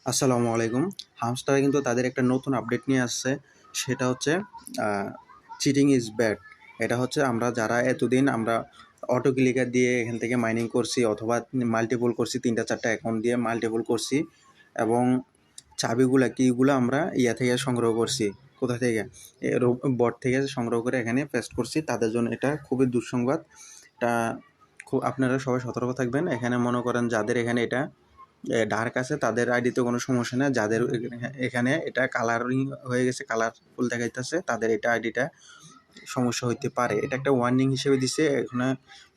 আসসালামু আলাইকুম। হামস্টার কিন্তু তাদের একটা নতুন আপডেট নিয়ে আসছে। সেটা হচ্ছে চিটিং ইজ ব্যাড। এটা হচ্ছে আমরা যারা এতদিন আমরা অটো ক্লিকার দিয়ে এখান থেকে মাইনিং করছি অথবা মাল্টিপল করছি, ৩টা ৪টা অ্যাকাউন্ট দিয়ে মাল্টিপল করছি এবং চাবিগুলা কিগুলো আমরা ইয়া থেকে সংগ্রহ করছি। কোথা থেকে? বট থেকে সংগ্রহ করে এখানে পেস্ট করছি। তাদের জন্য এটা খুবই দুঃসংবাদ। এটা আপনারা সবাই সতর্ক থাকবেন। এখানে মনে করেন যাদের এখানে এটা ডার্ক আছে তাদের আইডিতে কোনো সমস্যা নেই। যাদের এখানে এটা কালারিং হয়ে গেছে, কালারফুল দেখাইতেছে, তাদের এটা আইডিটা সমস্যা হইতে পারে। এটা একটা ওয়ার্নিং হিসেবে দিছে। এখানে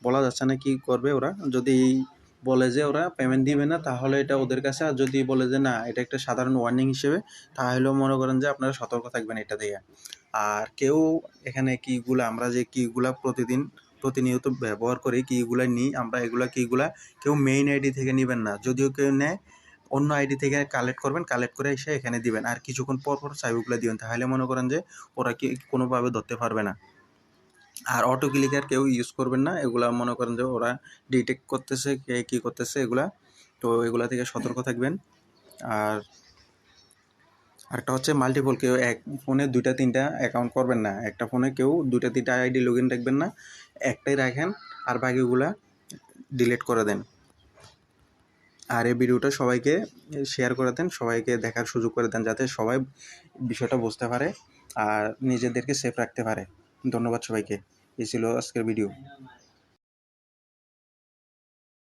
বলা যাচ্ছে না কি করবে ওরা। যদি বলে যে ওরা পেমেন্ট দিবে না তাহলে এটা ওদের কাছে, আর যদি বলে যে না এটা একটা সাধারণ ওয়ার্নিং হিসেবে, তাহলেও মনে করেন যে আপনারা সতর্ক থাকবেন এটা থেকে। আর কেউ এখানে কিগুলা আমরা যে কিগুলা প্রতিনিয়ত ব্যবহার করি, কিগুলা নিই আমরা, এগুলা কিগুলা কেউ মেইন আইডি থেকে নেবেন না। যদিও কেউ নেয় অন্য আইডি থেকে কালেক্ট করবেন, কালেক্ট করে এসে এখানে দিবেন। আর কিছুক্ষণ পর পর চাবিগুলো দিবেন, তাহলে মনে করেন যে ওরা কি কোনোভাবে ধরতে পারবে না। আর অটো ক্লিকার কেউ ইউজ করবেন না। এগুলা মনে করেন যে ওরা ডিটেক্ট করতেছে কে কী করতেছে এগুলা। তো এগুলা থেকে সতর্ক থাকবেন। আর আরেকটা হচ্ছে মাল্টিপল, কেউ এক ফোনে 2টা 3টা অ্যাকাউন্ট করবেন না। একটা ফোনে কেউ 2টা 3টা আইডি লগ ইন রাখবেন না, একটাই রাখেন আর বাকিগুলা ডিলিট করে দেন। আর এই ভিডিওটা সবাইকে শেয়ার করে দেন, সবাইকে দেখার সুযোগ করে দেন, যাতে সবাই বিষয়টা বুঝতে পারে আর নিজেদেরকে সেফ রাখতে পারে। ধন্যবাদ সবাইকে। এই ছিল আজকের ভিডিও।